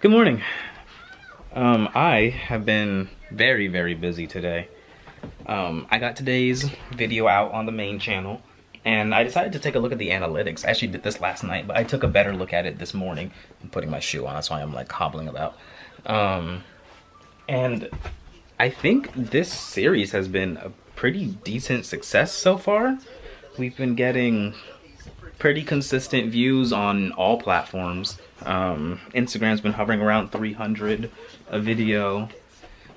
Good morning. I have been very busy today. I got today's video out on the main channel, and I decided to take a look at the analytics. I actually did this last night, but I took a better look at it this morning. I'm putting my shoe on, that's why I'm like hobbling about. And I think this series has been a pretty decent success so far. We've been getting pretty consistent views on all platforms. Instagram's been hovering around 300 a video.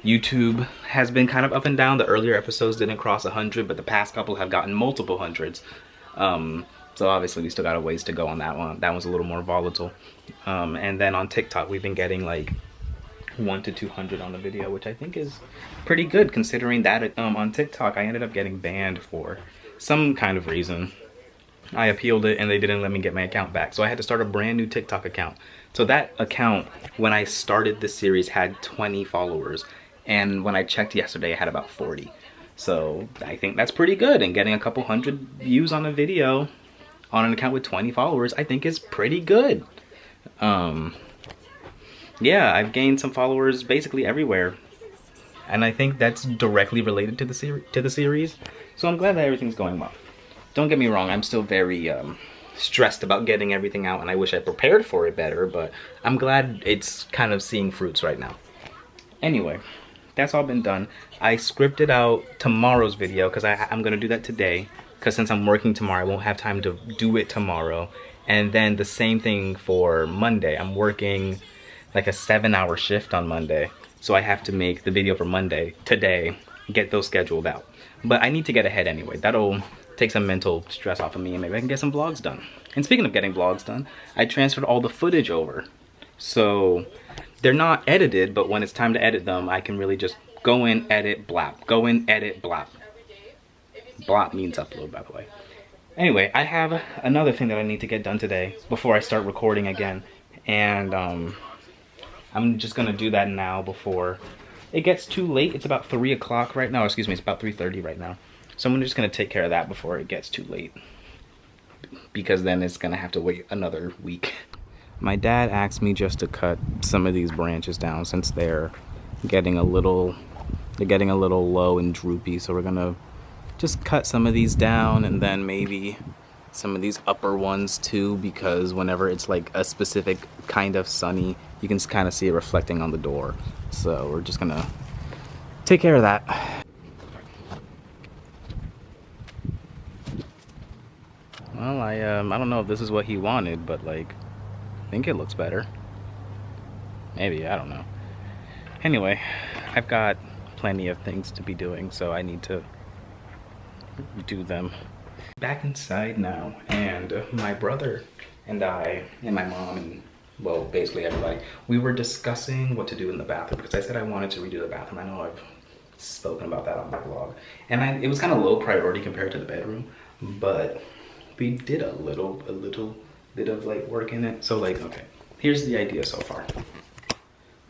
YouTube has been kind of up and down. The earlier episodes didn't cross 100, but the past couple have gotten multiple hundreds. So obviously we still got a ways to go on that one. That one's a little more volatile. And then on TikTok, we've been getting like 1 to 200 on the video, which I think is pretty good considering that on TikTok I ended up getting banned for some kind of reason. I appealed it and they didn't let me get my account back. So I had to start a brand new TikTok account. So that account, when I started this series, had 20 followers. And when I checked yesterday, I had about 40. So I think that's pretty good. And getting a couple hundred views on a video on an account with 20 followers, I think is pretty good. Yeah, I've gained some followers basically everywhere. And I think that's directly related to the series. So I'm glad that everything's going well. Don't get me wrong, I'm still very stressed about getting everything out, and I wish I prepared for it better, but I'm glad it's kind of seeing fruits right now. Anyway, that's all been done. I scripted out tomorrow's video, because I'm going to do that today, because since I'm working tomorrow, I won't have time to do it tomorrow. And then the same thing for Monday. I'm working like a 7-hour shift on Monday, so I have to make the video for Monday today, get those scheduled out. But I need to get ahead anyway. That'll take some mental stress off of me, and maybe I can get some vlogs done. And speaking of getting vlogs done, I transferred all the footage over. So they're not edited, but when it's time to edit them, I can really just go in, edit, blap. Go in, edit, blap. Blap means upload, by the way. Anyway, I have another thing that I need to get done today before I start recording again. And I'm just gonna do that now before it gets too late. It's about 3 o'clock right now. Excuse me, it's about 3:30 right now. So I'm just gonna take care of that before it gets too late, because then it's gonna have to wait another week. My dad asked me just to cut some of these branches down since they're getting a little low and droopy. So we're gonna just cut some of these down, and then maybe some of these upper ones too, because whenever it's like a specific kind of sunny, you can kind of see it reflecting on the door. So we're just gonna take care of that. Well, I don't know if this is what he wanted, but like, I think it looks better. Maybe, I don't know. Anyway, I've got plenty of things to be doing, so I need to do them. Back inside now, and my brother and I, and my mom, and well, basically everybody, we were discussing what to do in the bathroom, because I said I wanted to redo the bathroom. I know I've spoken about that on my vlog. And it was kind of low priority compared to the bedroom, but we did a little bit of like work in it. So like, okay, here's the idea so far.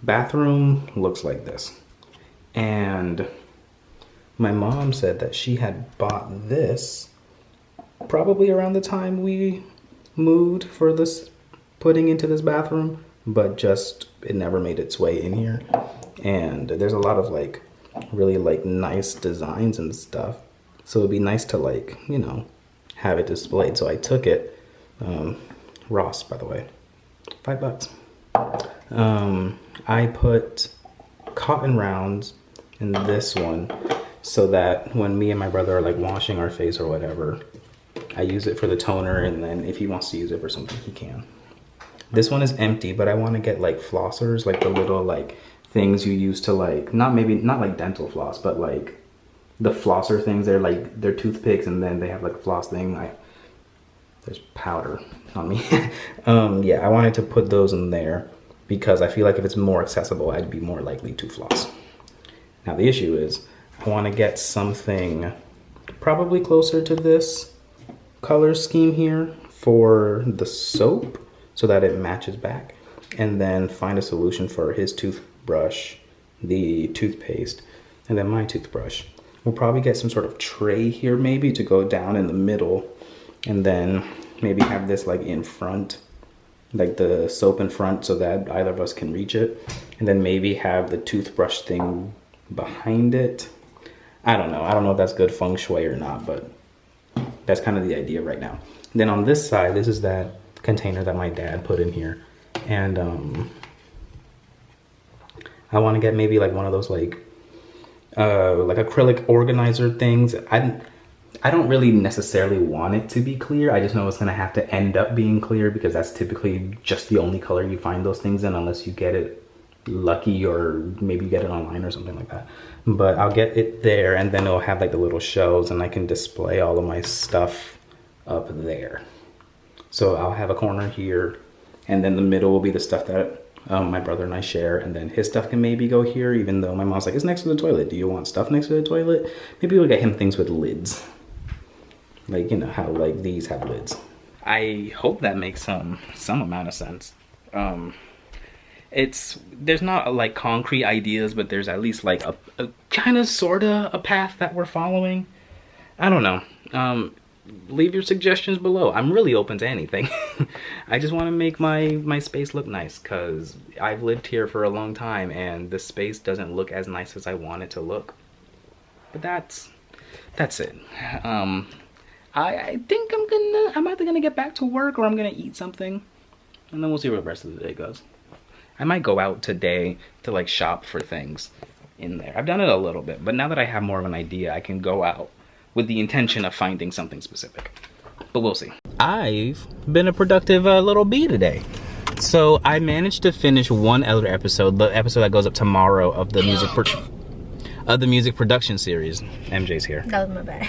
Bathroom looks like this. And my mom said that she had bought this probably around the time we moved for this, putting into this bathroom, but just it never made its way in here. And there's a lot of like really like nice designs and stuff. So it'd be nice to like, you know, have it displayed. So I took it, Ross, by the way, $5. I put cotton rounds in this one so that when me and my brother are like washing our face or whatever, I use it for the toner, and then if he wants to use it for something, he can. This one is empty, but I want to get like flossers, like the little like things you use to like, not like dental floss, but like the flosser things. They're toothpicks, and then they have like a floss thing. There's powder on me. Yeah, I wanted to put those in there because I feel like if it's more accessible, I'd be more likely to floss. Now the issue is I want to get something probably closer to this color scheme here for the soap so that it matches back, and then find a solution for his toothbrush, the toothpaste, and then my toothbrush. We'll probably get some sort of tray here maybe to go down in the middle, and then maybe have this like in front like the soap in front so that either of us can reach it, and then maybe have the toothbrush thing behind it. I don't know if that's good feng shui or not, but that's kind of the idea right now. And then on this side, this is that container that my dad put in here, and I want to get maybe like one of those like acrylic organizer things. I don't really necessarily want it to be clear. I just know it's gonna have to end up being clear because that's typically just the only color you find those things in, unless you get it lucky or maybe you get it online or something like that. But I'll get it there, and then it'll have like the little shelves, and I can display all of my stuff up there. So I'll have a corner here, and then the middle will be the stuff that my brother and I share, and then his stuff can maybe go here, even though my mom's like, it's next to the toilet. Do you want stuff next to the toilet? Maybe we'll get him things with lids. Like, you know how like these have lids. I hope that makes some amount of sense. There's not like concrete ideas, but there's at least like a kind of sorta a path that we're following. I don't know. Leave your suggestions below. I'm really open to anything. I just want to make my space look nice, because I've lived here for a long time and the space doesn't look as nice as I want it to look. But that's it. I think I'm either gonna get back to work or I'm gonna eat something, and then we'll see where the rest of the day goes. I might go out today to like shop for things in there. I've done it a little bit, but now that I have more of an idea, I can go out with the intention of finding something specific. But we'll see. I've been a productive little bee today. So I managed to finish one other episode, the episode that goes up tomorrow of the music production series. MJ's here. That was my bad.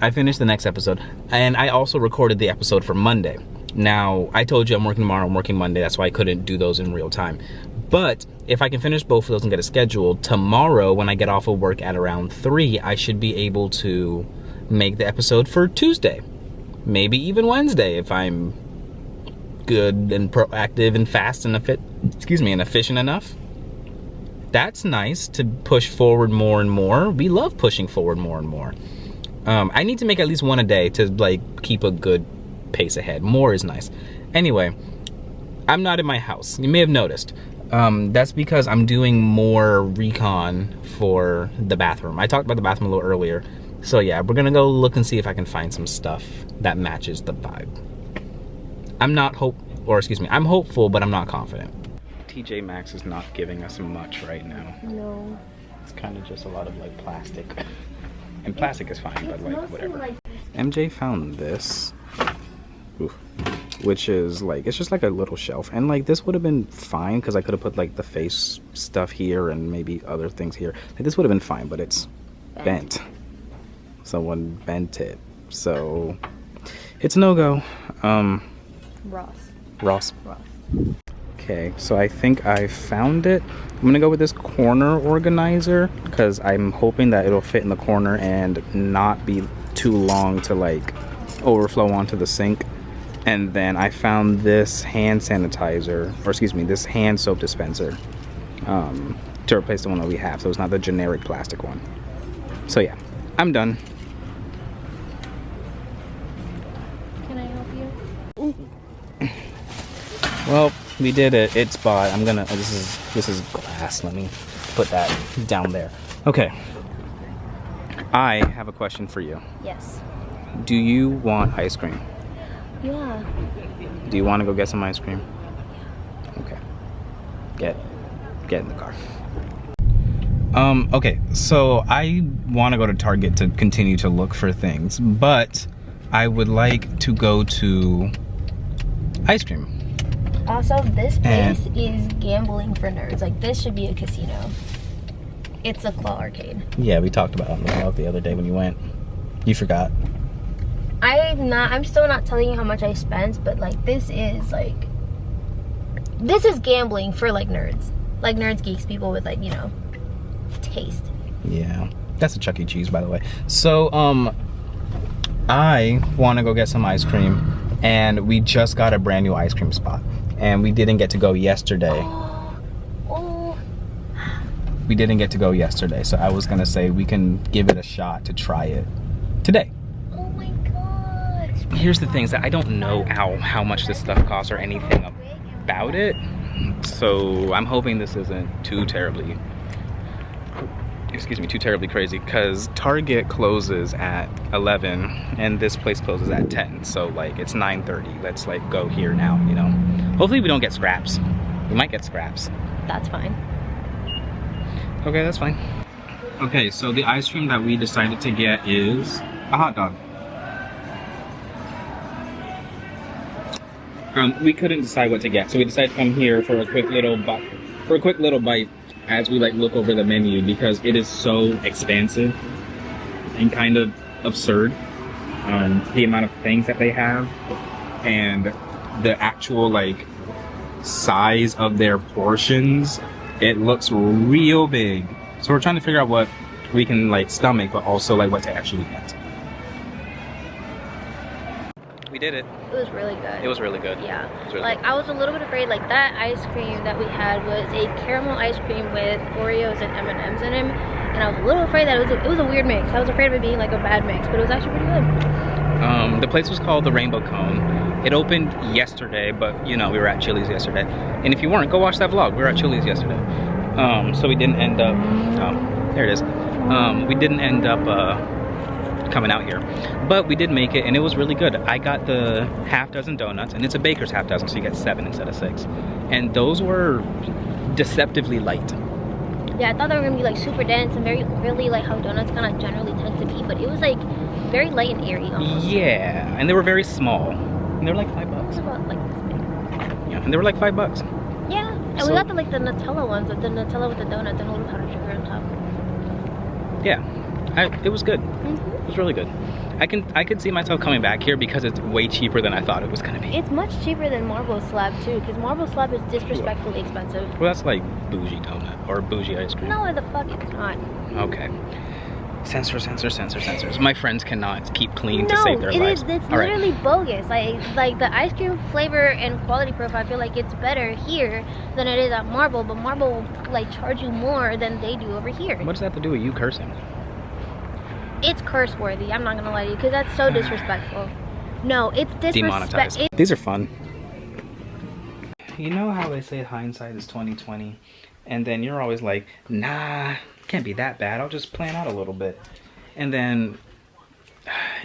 I finished the next episode, and I also recorded the episode for Monday. Now, I told you I'm working tomorrow, I'm working Monday, that's why I couldn't do those in real time. But if I can finish both of those and get a schedule, tomorrow when I get off of work at around 3, I should be able to make the episode for Tuesday. Maybe even Wednesday if I'm good and proactive and fast and and efficient enough. That's nice to push forward more and more. We love pushing forward more and more. I need to make at least one a day to like keep a good pace ahead. More is nice. Anyway, I'm not in my house. You may have noticed. That's because I'm doing more recon for the bathroom. I talked about the bathroom a little earlier. So yeah, we're gonna go look and see if I can find some stuff that matches the vibe. I'm hopeful, but I'm not confident. TJ Maxx is not giving us much right now. No. It's kind of just a lot of like plastic. And plastic is fine, but like whatever. MJ found this. Oof. Which is like, it's just like a little shelf, and like this would have been fine because I could have put like the face stuff here and maybe other things here. Like this would have been fine, but it's bent. Someone bent it, so it's no go. Ross. Okay, so I think I found it. I'm gonna go with this corner organizer because I'm hoping that it'll fit in the corner and not be too long to like overflow onto the sink. And then I found this hand sanitizer, or excuse me, this hand soap dispenser to replace the one that we have, so it's not the generic plastic one. So yeah, I'm done. Can I help you? Well, we did it. It's bought. I'm gonna. This is glass. Let me put that down there. Okay. I have a question for you. Yes. Do you want ice cream? Yeah. Do you want to go get some ice cream? Okay. Get in the car. Okay, so I want to go to Target to continue to look for things, but I would like to go to ice cream. Also, this place is gambling for nerds. Like, this should be a casino. It's a claw arcade. Yeah, we talked about it on the vlog the other day when you went. You forgot. I'm still not telling you how much I spent, but like this is gambling for like nerds. Like nerds, geeks, people with like, you know, taste. Yeah. That's a Chuck E. Cheese, by the way. So, I want to go get some ice cream, and we just got a brand new ice cream spot, and we didn't get to go yesterday. We didn't get to go yesterday, so I was gonna say we can give it a shot to try it today. Oh my gosh. here's the thing, is that I don't know how much this stuff costs or anything about it. So I'm hoping this isn't too terribly, excuse me, too terribly crazy, because Target closes at 11 and this place closes at 10. So like it's 9:30. Let's like go here now, you know. Hopefully we don't get scraps. We might get scraps. That's fine. Okay, that's fine. Okay, so the ice cream that we decided to get is a hot dog. We couldn't decide what to get, so we decided to come here for a quick little bite as we like look over the menu, because it is so expansive and kind of absurd. The amount of things that they have and the actual like size of their portions, it looks real big. So we're trying to figure out what we can like stomach, but also like what to actually get. We did it. It was really good. It was really good. Yeah. Really like good. I was a little bit afraid. Like that ice cream that we had was a caramel ice cream with Oreos and M&Ms in them, and I was a little afraid that it was a weird mix. I was afraid of it being like a bad mix, but it was actually pretty good. The place was called the Rainbow Cone. It opened yesterday, but you know we were at Chili's yesterday. And if you weren't, go watch that vlog. We were at Chili's yesterday. So we didn't end up. Oh, there it is. We didn't end up coming out here, but we did make it, and it was really good. I got the half dozen donuts, and it's a baker's half dozen, so you get 7 instead of 6. And those were deceptively light. Yeah, I thought they were gonna be like super dense and very oily, like how donuts kind of generally tend to be, but it was like very light and airy almost. Yeah, and they were very small, and they were like $5. It was about like this big. Yeah, and they were like $5. Yeah, and So- we got the like the Nutella ones, the Nutella with the donuts and a little powdered sugar on top. Yeah, it was good. Mm-hmm. It was really good. I could see myself coming back here because it's way cheaper than I thought it was gonna be. It's much cheaper than Marble Slab too, because Marble Slab is disrespectfully expensive. Well, that's like bougie donut or bougie ice cream. No, the fuck it's not. Okay. Censors. My friends cannot keep clean to save their lives. It's All right. literally bogus. Like the ice cream flavor and quality profile, I feel like it's better here than it is at Marble, but Marble will like charge you more than they do over here. What does that have to do with you cursing? It's curse worthy, I'm not gonna lie to you, because that's so disrespectful. No, it's Demonetized. disrespectful. These are fun. You know how they say hindsight is 20/20, and then you're always like, nah, can't be that bad. I'll just plan out a little bit, and then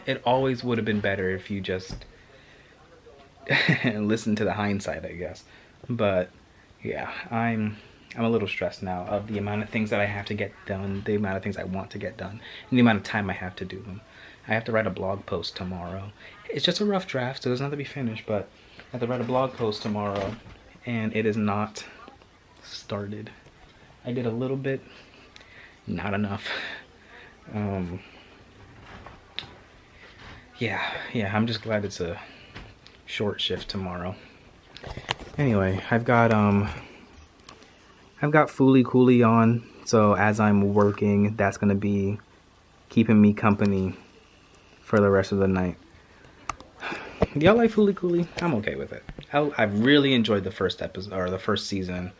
it always would have been better if you just listened to the hindsight, I guess. But yeah, I'm a little stressed now of the amount of things that I have to get done, the amount of things I want to get done, and the amount of time I have to do them. I have to write a blog post tomorrow. It's just a rough draft, so it doesn't have to be finished, but I have to write a blog post tomorrow, and it is not started. I did a little bit, not enough. Yeah, I'm just glad it's a short shift tomorrow. Anyway, I've got Fooly Cooly on, so as I'm working, that's gonna be keeping me company for the rest of the night. Y'all like Fooly Cooly? I'm okay with it. I've really enjoyed the first episode, or the first season.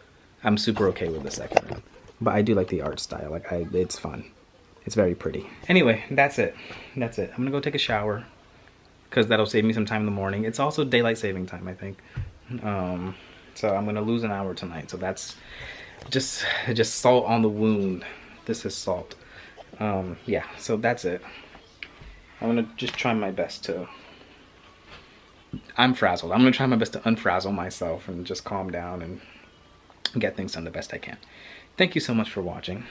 I'm super okay with the second one, but I do like the art style. Like it's fun. It's very pretty. Anyway, that's it. I'm gonna go take a shower because that'll save me some time in the morning. It's also daylight saving time, I think. So I'm gonna lose an hour tonight. So that's just salt on the wound. This is salt. Yeah, so that's it. I'm gonna just try my best to, I'm frazzled. I'm gonna try my best to unfrazzle myself and just calm down and get things done the best I can. Thank you so much for watching.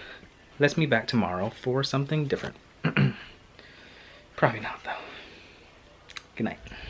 Let's meet back tomorrow for something different. Probably not though. Good night.